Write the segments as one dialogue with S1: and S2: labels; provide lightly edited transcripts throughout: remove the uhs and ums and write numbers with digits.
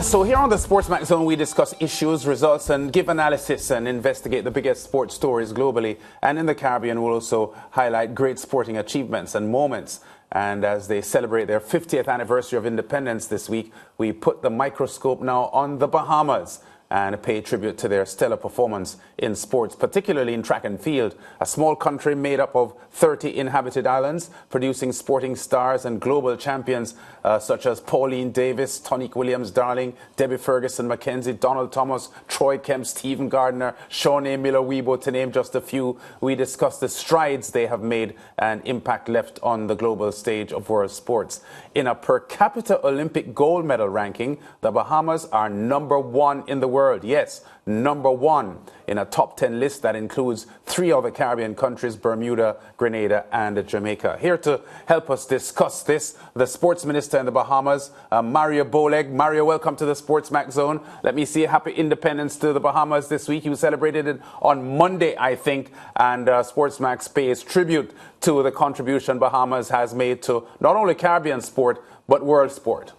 S1: So here on the SportsMax Zone, we discuss issues, results, and give analysis and investigate the biggest sports stories globally. And in the Caribbean, we'll also highlight great sporting achievements and moments. And as they celebrate their 50th anniversary of independence this week, we put the microscope now on the Bahamas and pay tribute to their stellar performance in sports, particularly in track and field. A small country made up of 30 inhabited islands, producing sporting stars and global champions such as Pauline Davis, Tonique Williams-Darling, Debbie Ferguson, Mackenzie, Donald Thomas, Troy Kemp, Stephen Gardner, Shawnee Miller-Weibo, to name just a few. We discuss the strides they have made and impact left on the global stage of world sports. In a per capita Olympic gold medal ranking, the Bahamas are #1 in the world. Yes, #1 in a top 10 list that includes 3 other Caribbean countries, Bermuda, Grenada, and Jamaica. Here to help us discuss this, the sports minister in the Bahamas, Mario Boleg. Mario, welcome to the SportsMax Zone. Let me say happy independence to the Bahamas this week. You celebrated it on Monday, I think, and SportsMax pays tribute to the contribution Bahamas has made to not only Caribbean sport, but world sport.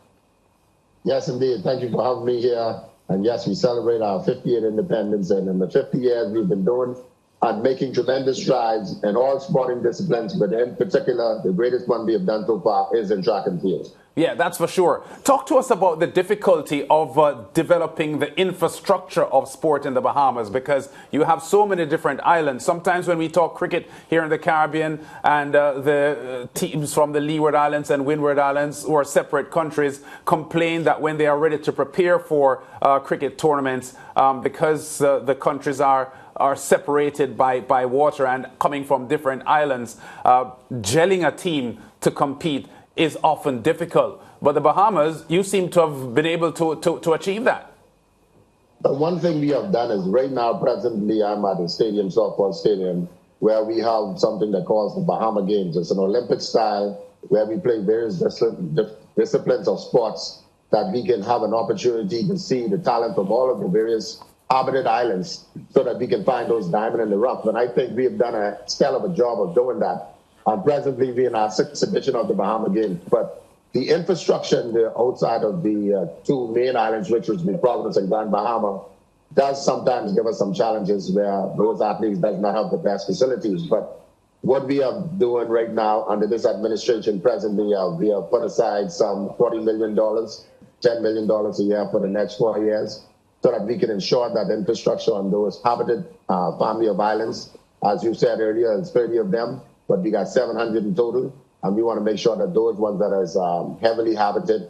S2: Yes, indeed. Thank you for having me here. And yes, we celebrate our 50th independence, and in the 50 years we've been doing and making tremendous strides in all sporting disciplines, but in particular, the greatest one we have done so far is in track and field.
S1: Yeah, that's for sure. Talk to us about the difficulty of developing the infrastructure of sport in the Bahamas, because you have so many different islands. Sometimes when we talk cricket here in the Caribbean and the teams from the Leeward Islands and Windward Islands, who are separate countries, complain that when they are ready to prepare for cricket tournaments, because the countries are separated by water and coming from different islands, gelling a team to compete is often difficult. But the Bahamas, you seem to have been able to achieve that.
S2: The one thing we have done is right now, presently, I'm at the stadium, softball stadium, where we have something that calls the Bahama Games. It's an Olympic style where we play various disciplines of sports that we can have an opportunity to see the talent from all of the various inhabited islands so that we can find those diamonds in the rough. And I think we have done a stellar of a job of doing that. And presently, we're in our 6th edition of the Bahama Games. But the infrastructure outside of the 2 main islands, which would be Providence and Grand Bahama, does sometimes give us some challenges where those athletes does not have the best facilities. But what we are doing right now under this administration presently, we have put aside some $40 million, $10 million a year for the next 4 years, so that we can ensure that infrastructure on those habited family of islands, as you said earlier, there's 30 of them, but we got 700 in total, and we want to make sure that those ones that are heavily habited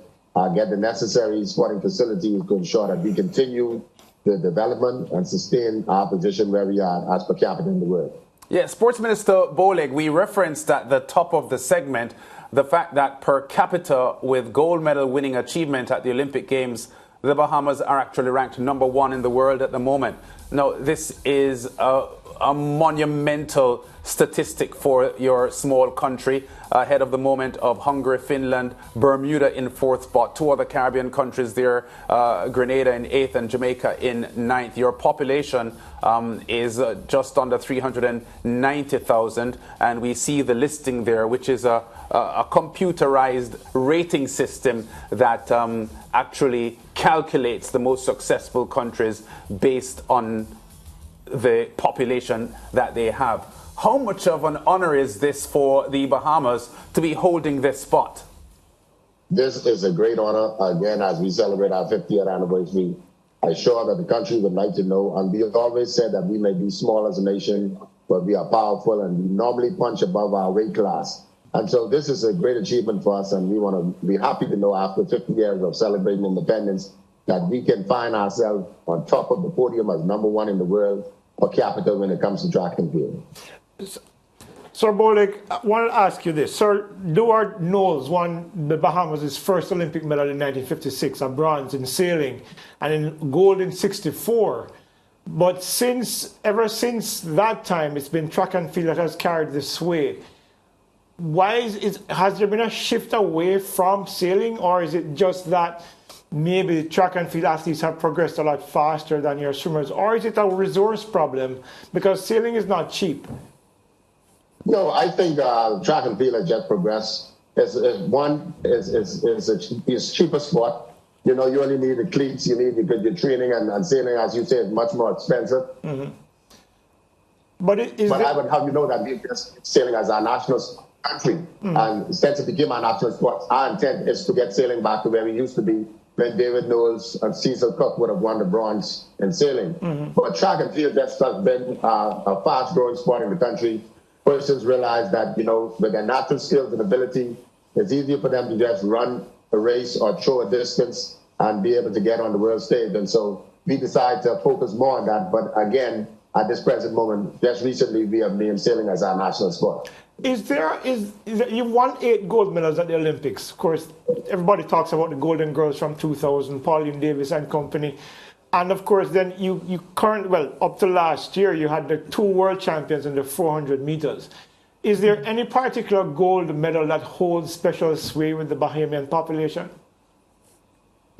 S2: get the necessary sporting facilities to ensure that we continue the development and sustain our position where we are as per capita in the world.
S1: Yeah, Sports Minister Boleg, we referenced at the top of the segment the fact that per capita with gold medal winning achievement at the Olympic Games, the Bahamas are actually ranked #1 in the world at the moment. Now, this is a monumental statistic for your small country, ahead of the moment of Hungary, Finland, Bermuda in 4th spot, 2 other Caribbean countries there, Grenada in 8th and Jamaica in 9th. Your population is just under 390,000, and we see the listing there, which is a computerized rating system that actually calculates the most successful countries based on the population that they have. How much of an honor is this for the Bahamas to be holding this spot?
S2: This is a great honor. Again, as we celebrate our 50th anniversary, I'm sure that the country would like to know, and we have always said that we may be small as a nation, but we are powerful, and we normally punch above our weight class. And so this is a great achievement for us, and we want to be happy to know after 50 years of celebrating independence that we can find ourselves on top of the podium as #1 in the world per capita when it comes to track and field.
S3: Sir Boleg, I want to ask you this. Sir Duard Knowles won the Bahamas' first Olympic medal in 1956, a bronze in sailing, and in gold in 64. But ever since that time, it's been track and field that has carried the sway. Has there been a shift away from sailing, or is it just that maybe track and field athletes have progressed a lot faster than your swimmers, or is it a resource problem because sailing is not cheap?
S2: No, I think track and field has just progressed. It's cheaper sport. you only need the cleats, because your training and sailing, as you said, is much more expensive.
S3: Mm-hmm. But
S2: I would have you know that we're just sailing as our national country. Mm-hmm. And since it became our national sport, our intent is to get sailing back to where we used to be when David Knowles and Cecil Cook would have won the bronze in sailing. Mm-hmm. But track and field just has been a fast-growing sport in the country. Persons realize that, with their natural skills and ability, it's easier for them to just run a race or throw a distance and be able to get on the world stage. And so we decided to focus more on that. But again, at this present moment, just recently, we have named sailing as our national sport.
S3: You won 8 gold medals at the Olympics. Of course, everybody talks about the Golden Girls from 2000, Pauline Davis and company. And of course, then up to last year, you had the 2 world champions in the 400 meters. Is there any particular gold medal that holds special sway with the Bahamian population?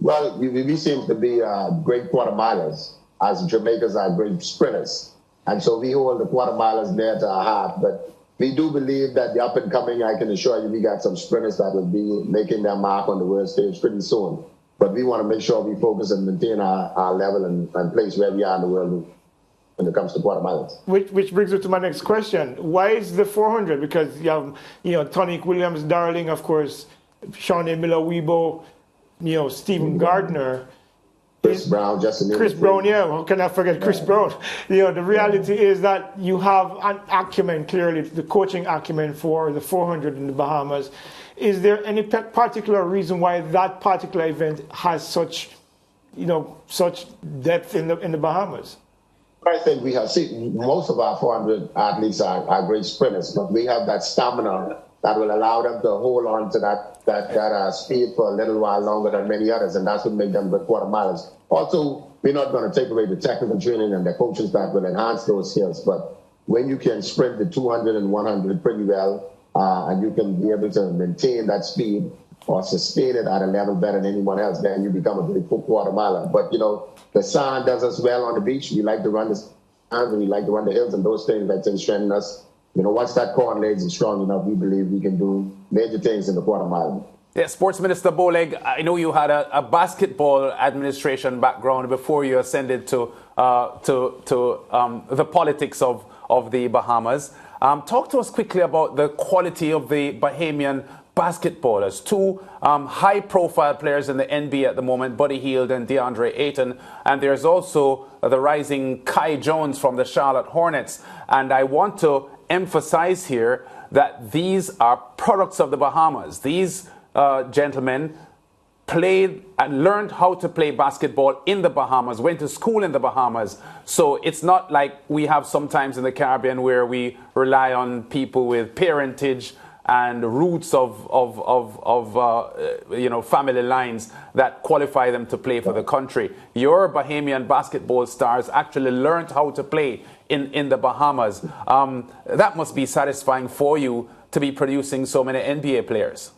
S2: Well, we seem to be great quarter milers, as Jamaicans are great sprinters. And so we hold the quarter milers near to our heart. But we do believe that the up and coming, I can assure you, we got some sprinters that will be making their mark on the world stage pretty soon. But we want to make sure we focus and maintain our level and place where we are in the world when it comes to quarter milers.
S3: Which brings me to my next question. Why is the 400? Because you have, Tonique Williams, Darling, of course, Shawnee Miller-Weibo, Stephen Gardner.
S2: Chris Brown,
S3: Chris Brown, how can I forget Chris Brown? The reality is that you have an acumen, clearly, the coaching acumen for the 400 in the Bahamas. Is there any particular reason why that particular event has such depth in the Bahamas?
S2: I think we have seen most of our 400 athletes are great sprinters, but we have that stamina that will allow them to hold on to that speed for a little while longer than many others, and that's what makes them good quarter milers. Also, we're not going to take away the technical training and the coaching staff will enhance those skills, but when you can sprint the 200 and 100 pretty well, and you can be able to maintain that speed or sustain it at a level better than anyone else, then you become a great quarter miler. But, the sand does us well on the beach. We like to run the sand and we like to run the hills, and those things that strengthen us. Once that core and legs is strong enough, we believe we can do major things in the quarter mile.
S1: Yeah, Sports Minister Boleg, I know you had a basketball administration background before you ascended to the politics of the Bahamas. Talk to us quickly about the quality of the Bahamian basketballers. 2 high-profile players in the NBA at the moment, Buddy Hield and DeAndre Ayton. And there's also the rising Kai Jones from the Charlotte Hornets. And I want to emphasize here that these are products of the Bahamas. These gentlemen played and learned how to play basketball in the Bahamas, went to school in the Bahamas. So it's not like we have sometimes in the Caribbean where we rely on people with parentage and roots of family lines that qualify them to play for the country. Your Bahamian basketball stars actually learned how to play in the Bahamas. That must be satisfying for you to be producing so many NBA players.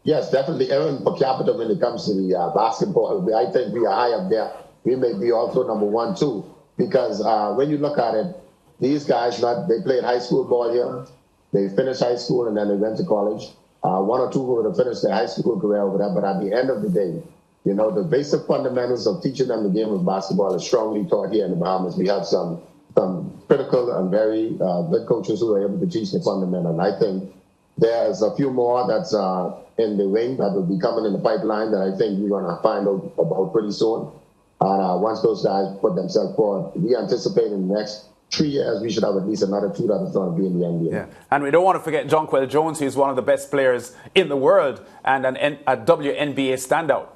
S2: Yes, definitely. Even per capita when it comes to the basketball, I think we are high up there. We may be also number 1, too, because when you look at it, these guys, they played high school ball here. They finished high school and then they went to college. 1 or 2 would have finished their high school career over there, but at the end of the day, the basic fundamentals of teaching them the game of basketball is strongly taught here in the Bahamas. We have some critical and very good coaches who are able to teach the fundamentals. And I think there's a few more that's in the wing that will be coming in the pipeline that I think we're going to find out about pretty soon. And once those guys put themselves forward, we anticipate in the next 3 years, we should have at least another 2 that is going to be in the NBA.
S1: Yeah. And we don't want to forget Jonquel Jones, who's one of the best players in the world and a WNBA standout.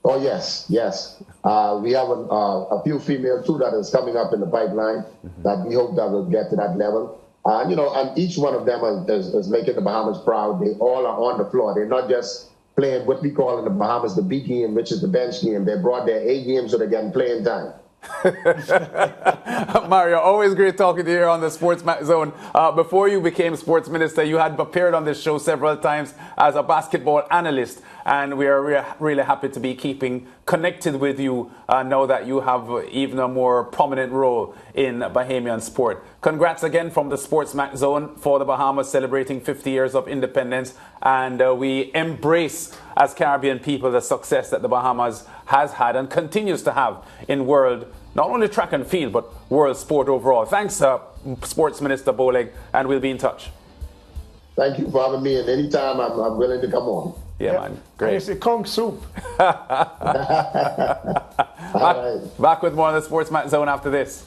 S2: Oh, yes. We have a few female, too, that is coming up in the pipeline that we hope that will get to that level. And each one of them is making the Bahamas proud. They all are on the floor. They're not just playing what we call in the Bahamas the B game, which is the bench game. They brought their A game so they're getting playing time.
S1: Mario, always great talking to you here on the SportsMax Zone. Before you became sports minister, you had appeared on this show several times as a basketball analyst, and we are really happy to be keeping connected with you now that you have even a more prominent role in Bahamian sport. Congrats again from the SportsMax Zone for the Bahamas celebrating 50 years of independence, and we embrace as Caribbean people the success that the Bahamas has had and continues to have in world, not only track and field, but world sport overall. Thanks, Sports Minister Boleg, and we'll be in touch.
S2: Thank you for having me, and anytime I'm willing to come on.
S1: Yeah, man. Great.
S3: And it's a conch soup.
S1: Back with more on the SportsMax Zone after this.